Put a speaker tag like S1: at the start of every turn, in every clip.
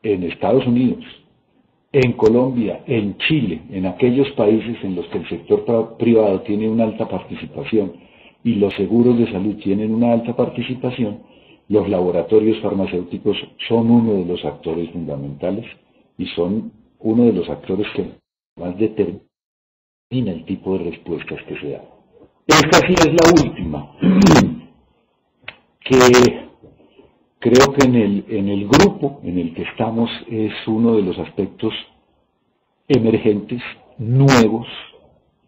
S1: en Estados Unidos, en Colombia, en Chile, en aquellos países en los que el sector privado tiene una alta participación y los seguros de salud tienen una alta participación, los laboratorios farmacéuticos son uno de los actores fundamentales y son uno de los actores que más determina el tipo de respuestas que se dan. Esta sí es la última, que creo que en el grupo en el que estamos es uno de los aspectos emergentes, nuevos,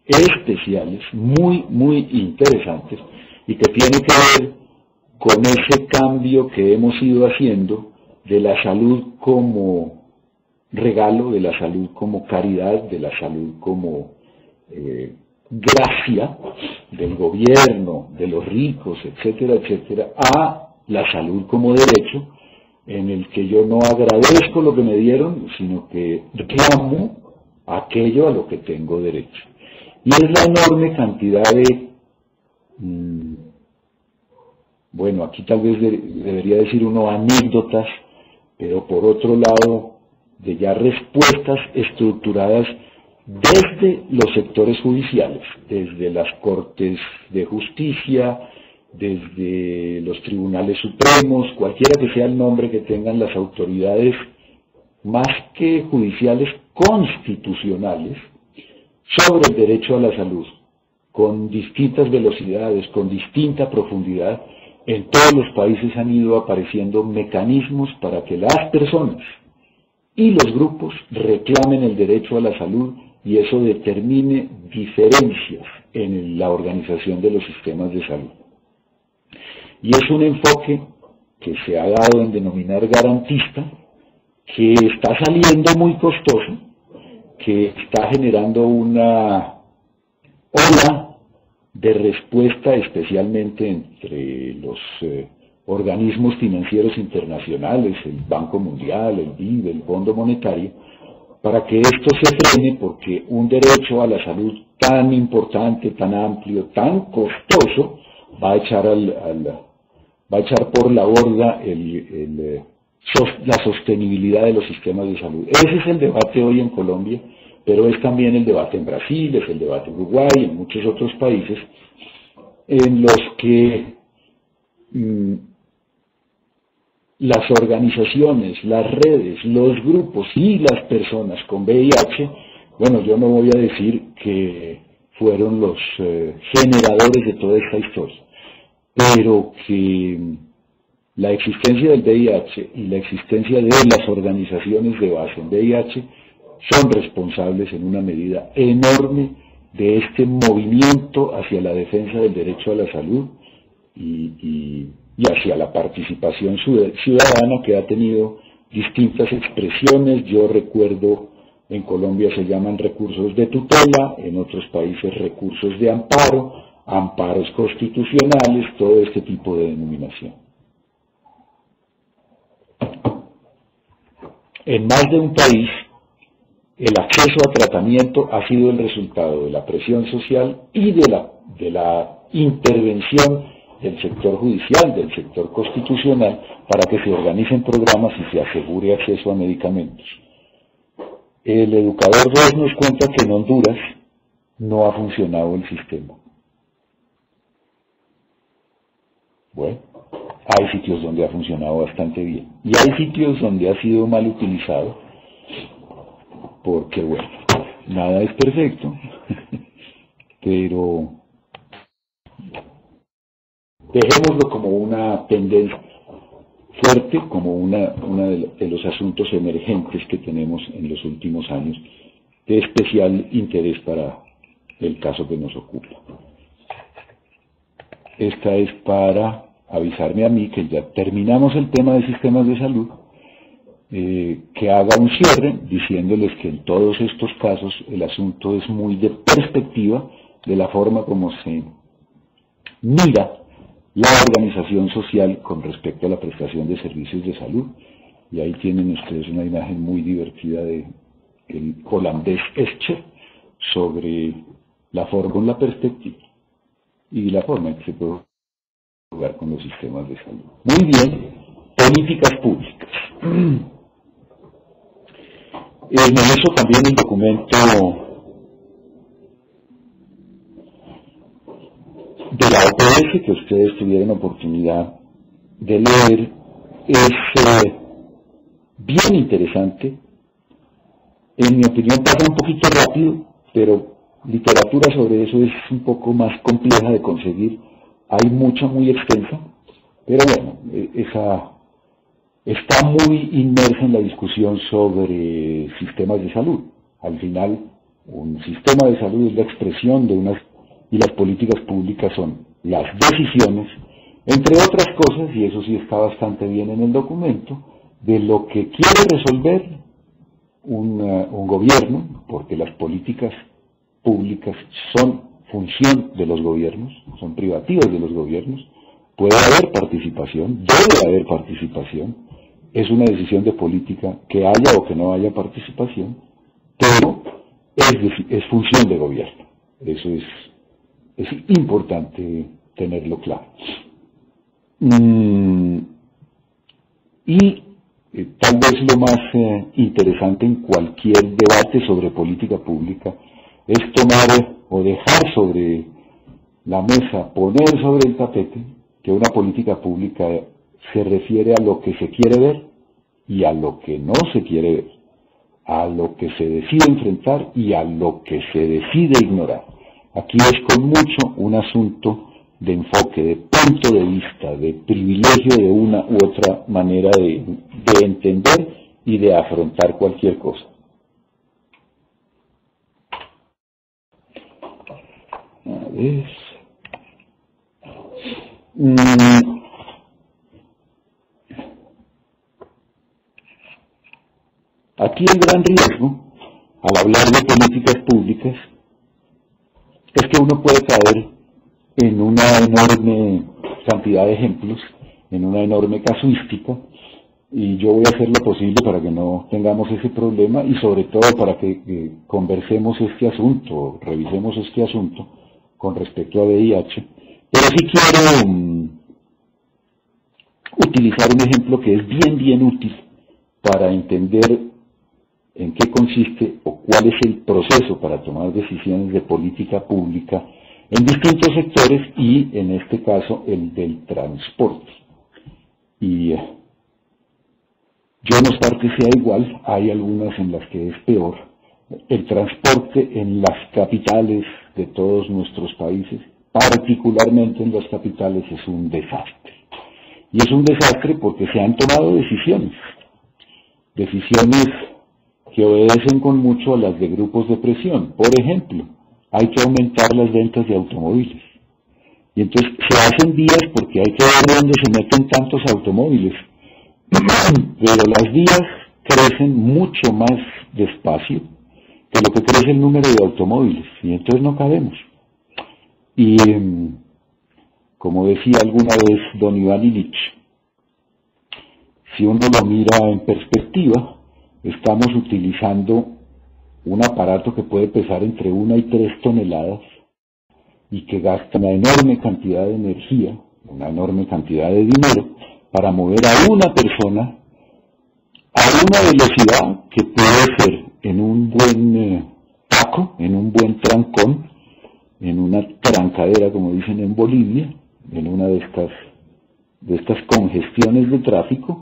S1: especiales, muy interesantes y que tiene que ver con ese cambio que hemos ido haciendo de la salud como regalo, de la salud como caridad, de la salud como gracia del gobierno, de los ricos, etcétera, etcétera, a la salud como derecho, en el que yo no agradezco lo que me dieron, sino que reclamo aquello a lo que tengo derecho. Y es la enorme cantidad de, bueno, aquí tal vez debería decir uno anécdotas, pero por otro lado, de ya respuestas estructuradas desde los sectores judiciales, desde las Cortes de Justicia, desde los tribunales supremos, cualquiera que sea el nombre que tengan las autoridades más que judiciales, constitucionales, sobre el derecho a la salud, con distintas velocidades, con distinta profundidad. En todos los países han ido apareciendo mecanismos para que las personas y los grupos reclamen el derecho a la salud y eso determine diferencias en la organización de los sistemas de salud. Y es un enfoque que se ha dado en denominar garantista, que está saliendo muy costoso, que está generando una ola de respuesta, especialmente entre los organismos financieros internacionales, el Banco Mundial, el BID, el Fondo Monetario, para que esto se frene, porque un derecho a la salud tan importante, tan amplio, tan costoso, va a echar por la borda la sostenibilidad de los sistemas de salud. Ese es el debate hoy en Colombia, pero es también el debate en Brasil, es el debate en Uruguay, en muchos otros países, en los que las organizaciones, las redes, los grupos y las personas con VIH, bueno, yo no voy a decir que fueron los generadores de toda esta historia, pero que la existencia del VIH y la existencia de las organizaciones de base en VIH son responsables en una medida enorme de este movimiento hacia la defensa del derecho a la salud y hacia la participación ciudadana, que ha tenido distintas expresiones. Yo recuerdo, en Colombia se llaman recursos de tutela, en otros países recursos de amparo, amparos constitucionales, todo este tipo de denominación. En más de un país, el acceso a tratamiento ha sido el resultado de la presión social y de la intervención del sector judicial, del sector constitucional, para que se organicen programas y se asegure acceso a medicamentos. El educador 2 nos cuenta que en Honduras no ha funcionado el sistema. Bueno, hay sitios donde ha funcionado bastante bien y hay sitios donde ha sido mal utilizado, porque bueno, nada es perfecto, pero dejémoslo como una tendencia fuerte, como uno de los asuntos emergentes que tenemos en los últimos años, de especial interés para el caso que nos ocupa. Esta es para avisarme a mí que ya terminamos el tema de sistemas de salud, que haga un cierre diciéndoles que en todos estos casos el asunto es muy de perspectiva de la forma como se mira la organización social con respecto a la prestación de servicios de salud. Y ahí tienen ustedes una imagen muy divertida del holandés Escher sobre la forma con la perspectiva y la forma en que se puede jugar con los sistemas de salud. Muy bien, políticas públicas. En eso también el documento de la OPS que ustedes tuvieron oportunidad de leer es bien interesante. En mi opinión pasa un poquito rápido, pero literatura sobre eso es un poco más compleja de conseguir. Hay mucha muy extensa, pero bueno, esa está muy inmersa en la discusión sobre sistemas de salud. Al final, un sistema de salud es la expresión de unas, y las políticas públicas son las decisiones, entre otras cosas, y eso sí está bastante bien en el documento, de lo que quiere resolver un gobierno, porque las políticas públicas son función de los gobiernos, son privativas de los gobiernos. Puede haber participación, debe haber participación, es una decisión de política que haya o que no haya participación, pero es función de gobierno. Eso es importante tenerlo claro. Y tal vez lo más interesante en cualquier debate sobre política pública es tomar o dejar sobre la mesa, poner sobre el tapete que una política pública se refiere a lo que se quiere ver y a lo que no se quiere ver, a lo que se decide enfrentar y a lo que se decide ignorar. Aquí es con mucho un asunto de enfoque, de punto de vista, de privilegio de una u otra manera de entender y de afrontar cualquier cosa. A ver. Aquí el gran riesgo, al hablar de políticas públicas, es que uno puede caer en una enorme cantidad de ejemplos, en una enorme casuística, y yo voy a hacer lo posible para que no tengamos ese problema y sobre todo para que conversemos este asunto, revisemos este asunto con respecto a VIH. Pero sí quiero utilizar un ejemplo que es bien útil para entender en qué consiste o cuál es el proceso para tomar decisiones de política pública en distintos sectores y, en este caso, el del transporte. Y yo no obstante sea igual, hay algunas en las que es peor. El transporte en las capitales de todos nuestros países, particularmente en las capitales, es un desastre. Y es un desastre porque se han tomado decisiones que obedecen con mucho a las de grupos de presión. Por ejemplo, hay que aumentar las ventas de automóviles. Y entonces se hacen vías porque hay que ver dónde se meten tantos automóviles. Pero las vías crecen mucho más despacio que lo que crece el número de automóviles. Y entonces no cabemos. Y como decía alguna vez don Iván Illich, si uno lo mira en perspectiva, estamos utilizando un aparato que puede pesar entre 1 y 3 toneladas y que gasta una enorme cantidad de energía, una enorme cantidad de dinero para mover a una persona a una velocidad que puede ser en un buen taco, en un buen trancón, en una trancadera, como dicen en Bolivia, en una de estas congestiones de tráfico,